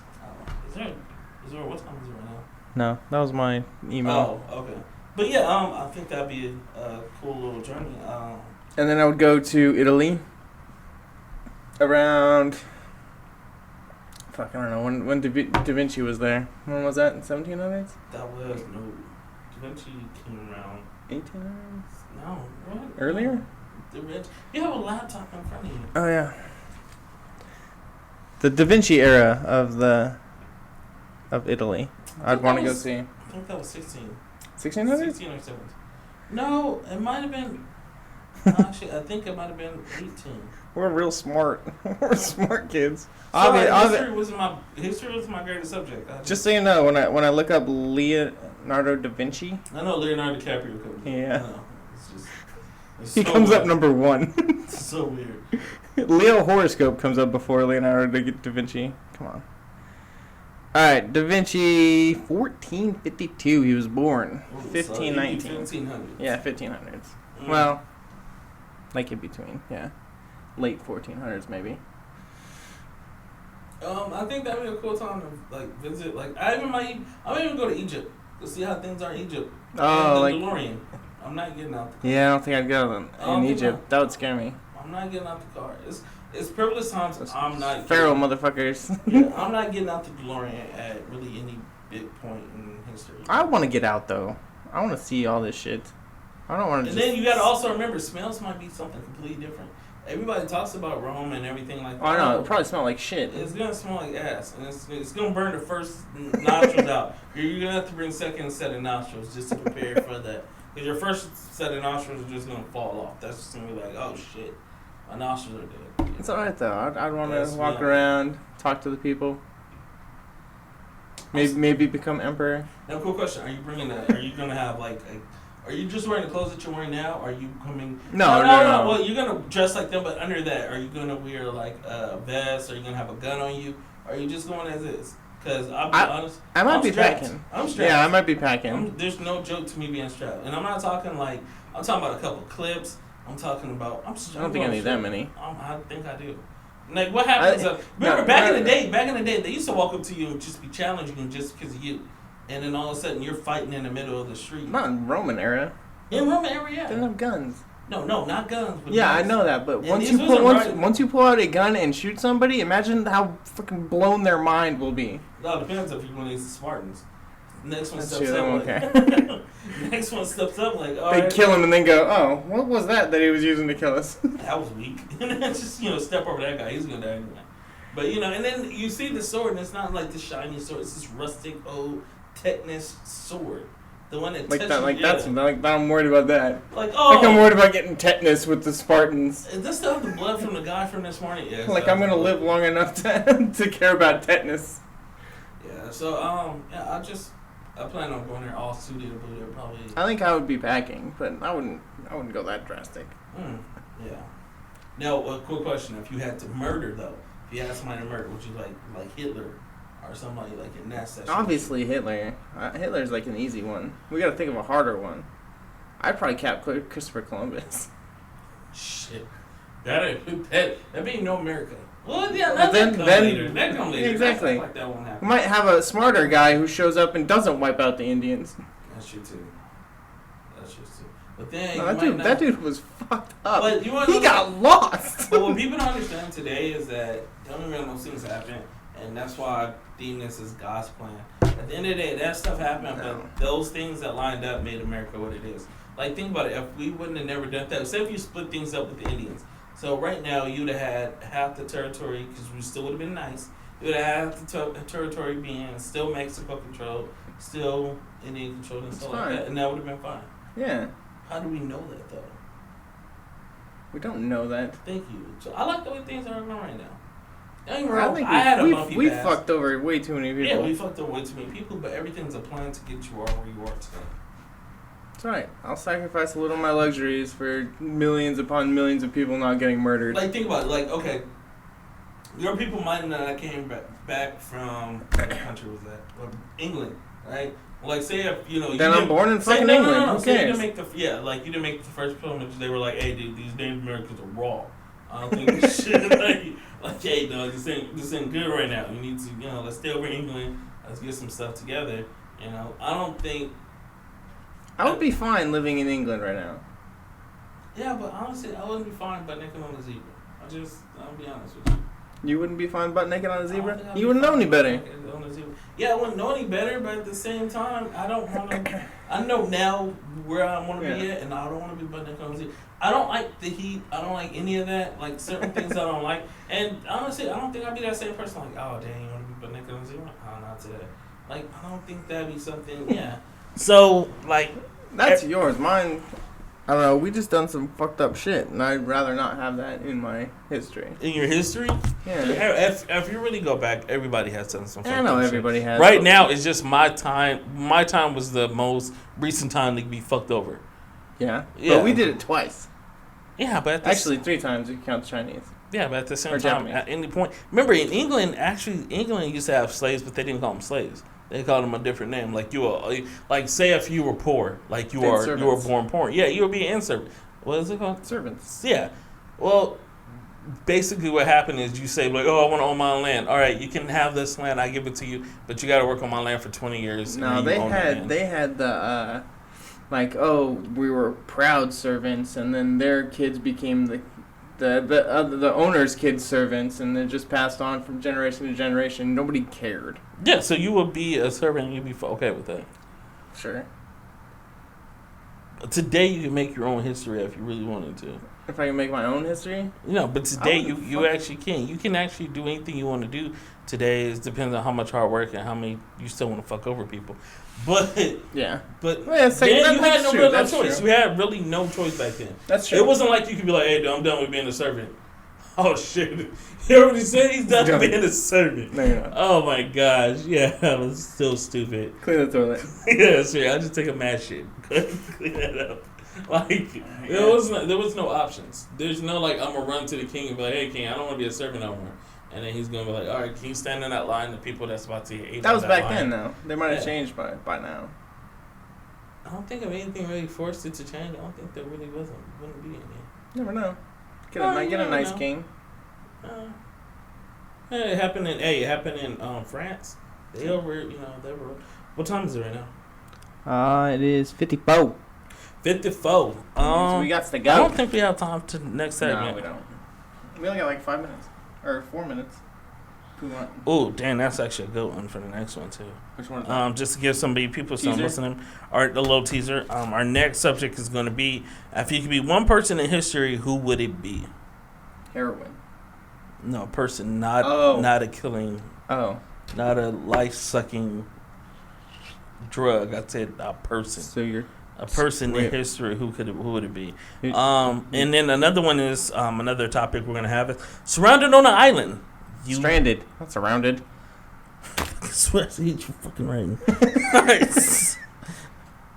is there what time is it right now? No, that was my email. Oh, okay. But yeah, I think that'd be a cool little journey. And then I would go to Italy around. Fuck, I don't know when Da Vinci was there. When was that? 1700s? That was Da Vinci came around. 1800s? No, what? Earlier? Da Vinci. You have a laptop in front of you. Oh yeah. The Da Vinci era of Italy. I'd want to go see. I think that was 16. 1600s? 16 or 17. No, it might have been. Actually, I think it might have been 18. We're real smart. We're smart kids. Sorry, history was my greatest subject. Just so you know, when I look up Leonardo da Vinci, I know Leonardo DiCaprio comes up. Yeah. I know. It's he so comes up weird. number 1. It's so weird. Leo horoscope comes up before Leonardo da Vinci. Come on. All right, Da Vinci, 1452. He was born. Ooh, 1519. 1500s. Yeah, 1500s. Mm. Well, like in between. Yeah, late 1400s maybe. I think that'd be a cool time to like visit. Like I might even go to Egypt to see how things are in Egypt. Oh, and the like DeLorean. I'm not getting out the car. yeah, I don't think I'd go in think Egypt. That would scare me. I'm not getting out the car. It's privileged times. I'm not. Pharaoh motherfuckers. Yeah, I'm not getting out the DeLorean at really any big point in history. I want to get out though. I want to see all this shit. I don't want to. And then you got to also remember, smells might be something completely different. everybody talks about Rome and everything like that. Oh, I know. It probably smelled like shit. It's gonna smell like ass, and it's gonna burn the first nostrils out. You're gonna have to bring second set of nostrils just to prepare for that. Because your first set of nostrils are just gonna fall off. That's just gonna be like, oh shit, my nostrils are dead. It's alright though. I'd want to walk around, talk to the people. Maybe become emperor. Now, cool question: Are you bringing that? Are you gonna have like Are you just wearing the clothes that you're wearing now? Are you coming? No. Well, you're gonna dress like them, but under that, are you gonna wear like a vest? Are you gonna have a gun on you? Or are you just going as is? Because I'll be honest, I might be strapped. packing. I'm strapped. Yeah, I might be packing. There's no joke to me being strapped, and I'm not talking like I'm talking about a couple clips. I'm talking about. I don't think I need that many. I think I do. Like what happens? Remember back in the day, they used to walk up to you and just be challenging you just because of you, and then all of a sudden you're fighting in the middle of the street. Not in Roman era. In Roman era, yeah. They didn't have guns. No, not guns. But yeah, guns. I know that, but And once you pull out a gun and shoot somebody, imagine how fucking blown their mind will be. No, it depends if you're one of these Spartans. Next one That's steps true, up. okay. Next one steps up like, all they right. kill him and then go, oh, what was that he was using to kill us? That was weak. And then just step over that guy. He's gonna die anyway. But and then you see the sword, and it's not like the shiny sword. It's this rustic old tetanus sword. The one that touches I'm worried about that. Like I'm worried about getting tetanus with the Spartans. Is this still the blood from the guy from this morning? Yeah. I'm gonna live long enough to care about tetanus. Yeah. So I plan on going there all suited and booted probably. I think I would be packing, but I wouldn't go that drastic. Yeah. Now, a quick question: if you had to murder though, if you had somebody to murder, would you like Hitler? Or somebody like in that session. Obviously Hitler. Hitler's like an easy one. We gotta think of a harder one. I'd probably cap Christopher Columbus. Shit. That be no America. Well, yeah, that come later. Exactly. Like that won't happen. We might have a smarter guy who shows up and doesn't wipe out the Indians. That's true too. But then that dude was fucked up. But he got lost. But what people don't understand today is that those things happen. And that's why I deem this as God's plan. At the end of the day, that stuff happened, but those things that lined up made America what it is. Like, think about it. If we wouldn't have never done that, say if you split things up with the Indians. So right now, you'd have had half the territory, because we still would have been nice. You would have half the territory being still Mexico controlled, still Indian controlled, and stuff like that. And that would have been fine. Yeah. How do we know that, though? We don't know that. Thank you. So I like the way things are going right now. We fucked over way too many people. Yeah, we fucked over way too many people, but everything's a plan to get you where you are today. That's right. I'll sacrifice a little of my luxuries for millions upon millions of people not getting murdered. Like, think about it. Like, okay, there are people mine that came back from, what country was that? England, right? Like, say if, then I'm born in fucking England. No. Who Say cares? you didn't make the first pilgrimage. They were like, hey, dude, these Native Americans are raw. I don't think this shit, hey, dog, this ain't good right now. You need to, let's stay over in England. Let's get some stuff together. I don't think. I would be fine living in England right now. Yeah, but honestly, I wouldn't be fine butt naked on a zebra. I'll be honest with you. You wouldn't be fine butt naked on a zebra? You wouldn't know any better. Yeah, I wouldn't know any better, but at the same time, I don't want to. I know now where I want to be at, and I don't want to be butt naked on a zebra. I don't like the heat. I don't like any of that. Like, certain things I don't like. And honestly, I don't think I'd be that same person. Like, oh, dang, you want to be butt naked on a zebra? Oh, not today. Like, I don't think that'd be something. Yeah. So, like, that's yours. Mine, I don't know. We just done some fucked up shit, and I'd rather not have that in my history. In your history? Yeah. If you really go back, everybody has done some fucked up shit. I know everybody has. Right now, it's just my time. My time was the most recent time to be fucked over. Yeah. But we did it twice. Yeah, but actually 3 times if you count the Chinese. Yeah, but at the same time, at any point, remember in England, England used to have slaves, but they didn't call them slaves. They called them a different name. Like say if you were poor, like you were born poor. Yeah, you would be an servant. What is it called? Servants. Yeah. Well, basically what happened is you say like, oh, I want to own my own land. All right, you can have this land. I give it to you, but you got to work on my land for 20 years. No, they had the. Like, oh, we were proud servants, and then their kids became the owner's kids' servants, and then just passed on from generation to generation. Nobody cared. Yeah, so you would be a servant, and you'd be okay with that. Sure. Today, you can make your own history if you really wanted to. If I can make my own history? But today you actually can. You can actually do anything you want to do today. It depends on how much hard work and how many you still want to fuck over people. But yeah, then you had no real choice. True. You had really no choice back then. That's true. It wasn't like you could be like, "Hey, dude, I'm done with being a servant." Oh shit! You already said he's done with being a servant. No, you're not. Oh my gosh! Yeah, that was so stupid. Clean the toilet. Yeah, sure. I'll just take a mad shit. Clean that up. Like there was no options. There's no like I'm gonna run to the king and be like, "Hey, king, I don't want to be a servant no more." And then he's gonna be like, "All right, can you stand in that line? The people that's about to get ate." That was back line. then, though. They might have changed by now. I don't think of anything really forced it to change. I don't think there really wouldn't be any. Never know. Get a nice king. It happened in France. They were. What time is it right now? It is 54. 54. So we got to go. I don't think we have time to next segment. No, we don't. We only got like 5 minutes. Or 4 minutes. If we want. Oh, damn, that's actually a good one for the next one, too. Which one is that? Just to give people some Teaser? listening. A little teaser. Our next subject is going to be, if you could be one person in history, who would it be? Heroin. No, a person, not a killing. Oh. Not a life-sucking drug. I said a person. So you're... A person in history, who would it be? And then another one is another topic we're gonna have is surrounded on an island. Stranded, not surrounded. I swear, I hate you fucking writing. All right,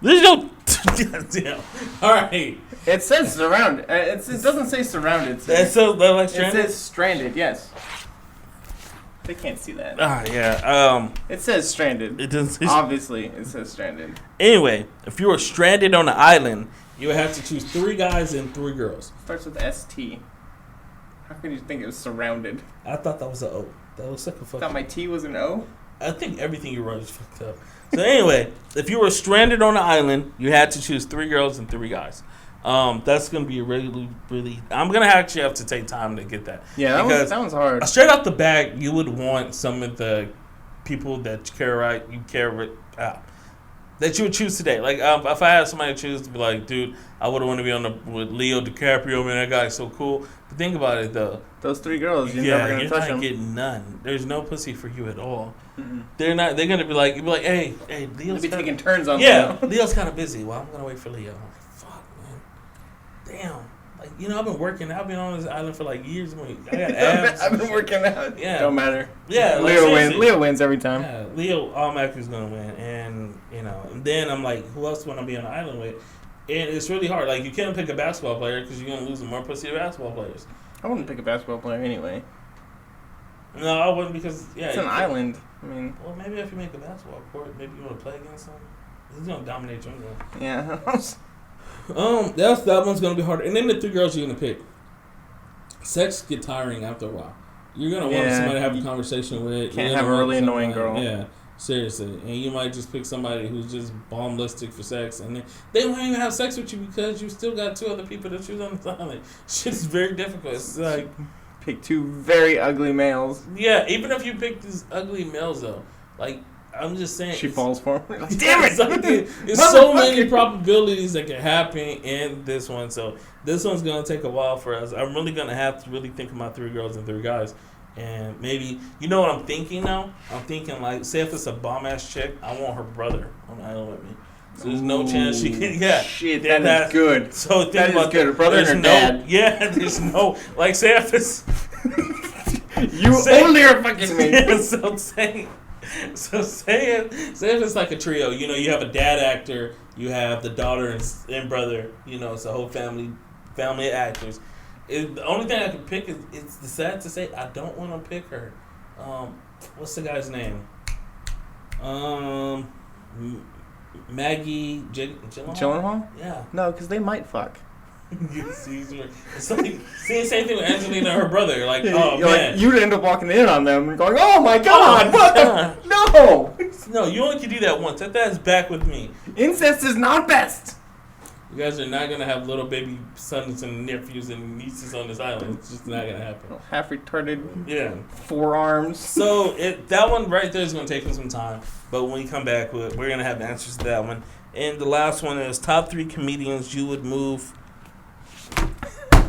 there's no. Goddamn. All right. It says surrounded. It doesn't say surrounded. It says stranded. Yes. They can't see that. Yeah. It says stranded. It doesn't. Obviously, it says stranded. Anyway, if you were stranded on an island, you would have to choose 3 guys and 3 girls. Starts with ST. How can you think it was surrounded? I thought that was an O. That was like a fucking. I thought my T was an O? I think everything you wrote is fucked up. So anyway, if you were stranded on an island, you had to choose 3 girls and 3 guys. That's going to be really, really... I'm going to actually have to take time to get that. Yeah, that sounds hard. Straight off the bat, you would want some of the people that that you would choose today. Like, if I had somebody to choose to be like, dude, I would want to be with Leo DiCaprio, man, that guy's so cool. But think about it, though. Those 3 girls, you're never going to touch them. You're not getting none. There's no pussy for you at all. Mm-mm. They're going to be like, you'd be like, hey, Leo's be taking turns on Leo. Leo. Leo's kind of busy. Well, I'm going to wait for Leo. Damn. Like, I've been working. I've been on this island for like years. I got abs. I've been working out. Yeah. Don't matter. Yeah. Leo wins every time. Yeah. Leo automatically is going to win. And, and then I'm like, who else want to be on the island with? And it's really hard. Like, you can't pick a basketball player because you're going to lose more pussy to basketball players. I wouldn't pick a basketball player anyway. No, I wouldn't because, it's an island. I mean. Well, maybe if you make a basketball court, maybe you want to play against him. He's going to dominate you anyway. Yeah. That one's gonna be hard. And then the 3 girls you're gonna pick. Sex get tiring after a while. You're gonna want somebody to have a conversation with. Can't have a really annoying girl. Yeah, seriously. And you might just pick somebody who's just bombastic for sex, and then they won't even have sex with you because you still got 2 other people to choose on the island. Shit is very difficult. It's like pick 2 very ugly males. Yeah, even if you pick these ugly males though, like. I'm just saying. She falls for him. Like, damn it! There's so many probabilities that can happen in this one. So this one's going to take a while for us. I'm really going to have to really think about 3 girls and 3 guys. And maybe, what I'm thinking now? I'm thinking like, say if it's a bomb-ass chick, I want her brother on the island with me. So there's no chance she can, Shit, that is good. So think about good. Her brother and her dad. Yeah, there's no, like say if it's... only are fucking me. Yeah, so say if it's like a trio, you have a dad actor, you have the daughter and brother, it's a whole family of actors. The only thing I can pick is, it's sad to say, I don't want to pick her. What's the guy's name? Maggie Gyllenhaal? Yeah. No, because they might fuck. It's like, same thing with Angelina and her brother. Like, man. Like, you'd end up walking in on them and going, oh my god, what the? No! No, you only can do that once. That's back with me. Incest is not best! You guys are not going to have little baby sons and nephews and nieces on this island. It's just not going to happen. Half retarded. Yeah. Forearms. So, that one right there is going to take us some time. But when we come back, we're going to have answers to that one. And the last one is top 3 comedians you would move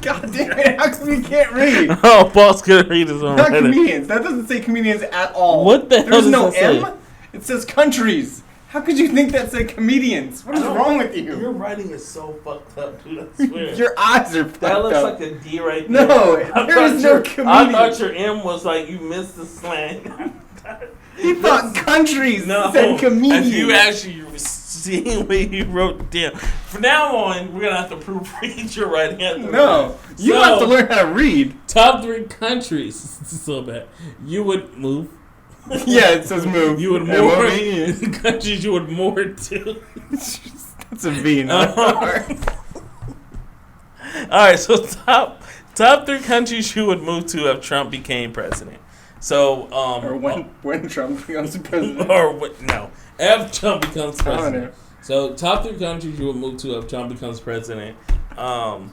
God damn it! How come you can't read? Oh, Paul's gonna read his own Not writing. comedians. That doesn't say comedians at all. What the hell There's does no that say? M. It says countries. How could you think that said comedians? What is wrong with you? Your writing is so fucked up, dude. I swear. Your eyes are fucked That looks up. like a D right there. No, there is no I comedian. thought your M was like you missed the slang. He thought countries No, said comedians. if you actually seeing what you wrote down. From now on, we're gonna have to proofread your writing. No, you have to learn how to read. Top 3 countries. So bad. You would move. Yeah, it says move. You would And more what countries. You would more to. That's a V, not an R. All right, so top 3 countries you would move to if Trump became president. So Or when Trump becomes president. or what? No, if Trump becomes I don't president. know. So top 3 countries you would move to if Trump becomes president. Those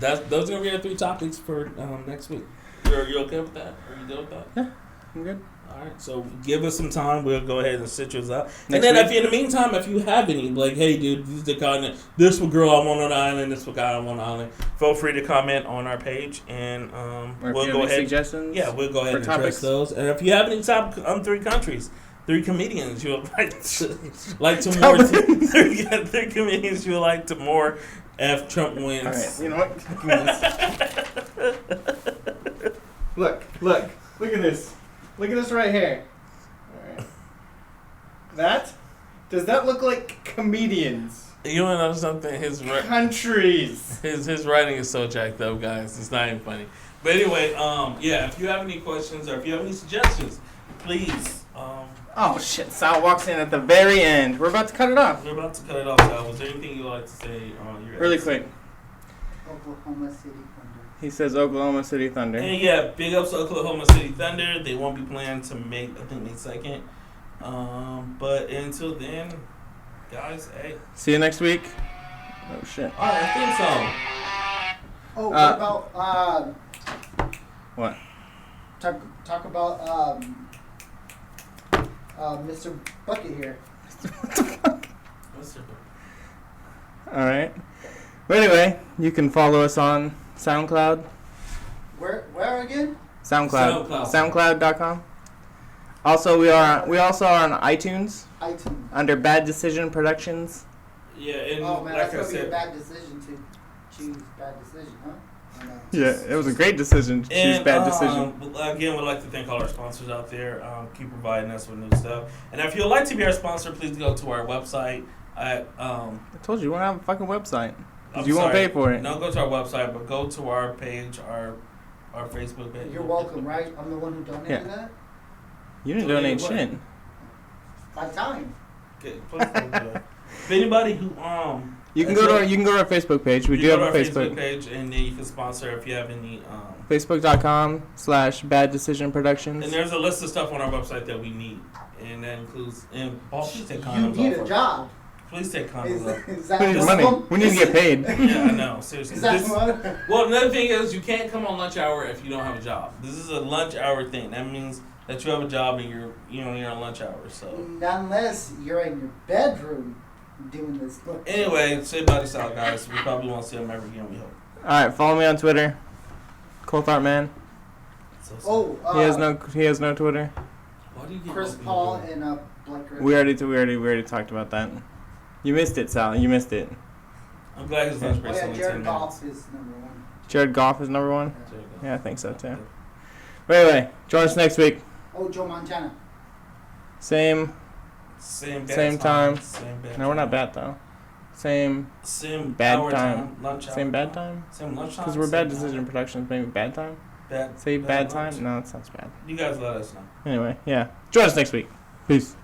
are gonna be our 3 topics for next week. You okay with that? Are you good with that? Yeah, I'm good. All right, so give us some time. We'll go ahead and sit yours out. And Next then, week? if in the meantime, if you have any, like, hey, dude, this is the continent. This for girl I want on the island. This for guy I want on the island. Feel free to comment on our page, and Or if we'll you go have any ahead. suggestions. Yeah, we'll go ahead for and address topics. those. And if you have any top 3 countries, 3 comedians you would like to Top more. 3 three. comedians you would like to more. If Trump wins. All right, you know what? Give me this. Look at this. Look at this right here. All right. Does that look like comedians? You want to know something? Countries. His writing is so jacked up, guys. It's not even funny. But anyway, yeah. If you have any questions or if you have any suggestions, please. Oh shit! Sal walks in at the very end. We're about to cut it off. We're about to cut it off. Sal. Was there anything you would like to say on your Really episode? quick. Oklahoma City Thunder. He says Oklahoma City Thunder. And yeah, big ups to Oklahoma City Thunder. They won't be playing to May 2nd. But until then, guys, hey. See you next week. Oh shit. All right, I think so. Oh, what about What? talk about Mr. Bucket here. All right. But anyway, you can follow us on SoundCloud. Where again? SoundCloud. SoundCloud.com. Also, we also are on iTunes iTunes. under Bad Decision Productions. Yeah, and Oh man, like that's I gonna be a said, bad decision to choose bad decision, huh? I know. Yeah, it was a great decision to choose Bad Decision. Again, we'd like to thank all our sponsors out there. Keep providing us with new stuff. And if you'd like to be our sponsor, please go to our website. I told you, we don't have a fucking website. I'm You won't sorry. pay for it. Don't go to our website, but go to our page, our Facebook page. You're welcome, right? I'm the one who donated that. You didn't Donate donate what? shit. My time. Okay, please don't do it. If anybody who You can go to our Facebook page. We you do go have to a our Facebook. page, and then you can sponsor if you have any. Facebook.com/Bad Decision Productions. And there's a list of stuff on our website that we need, and that includes. And Paul, please take You condoms need off. a job. Please take Is, condoms off. is that We need one money. of them? We need to get paid. Yeah, I know. Seriously. Is that This- one? well, another thing is you can't come on lunch hour if you don't have a job. This is a lunch hour thing. That means that you have a job and you're on lunch hour. So Unless you're in your bedroom doing this. anyway, say bye to Sal, guys. We probably won't see him ever again. We hope. All right, follow me on Twitter. Colthart man. So, Oh, He has no Twitter. why do you get Chris open Paul to it? and Blake Griffin. We already talked about that. You missed it, Sal. You missed it. I'm glad his lunch Oh break's yeah, only 10 Jared minutes. Goff is number one. Jared Goff is number one. There you go. Yeah, I think so too. But anyway, join us next week. Oh, Joe Montana. Same Same time. Same bad No, we're not time. bad though. Same Same bad hour time. Lunch hour. Same bad time. Same lunch time. Because we're same Bad time. Decision Productions. Maybe bad time. Bad. Say bad lunch. time. No, it sounds bad. You guys let us know. Anyway, yeah. Join us next week. Peace.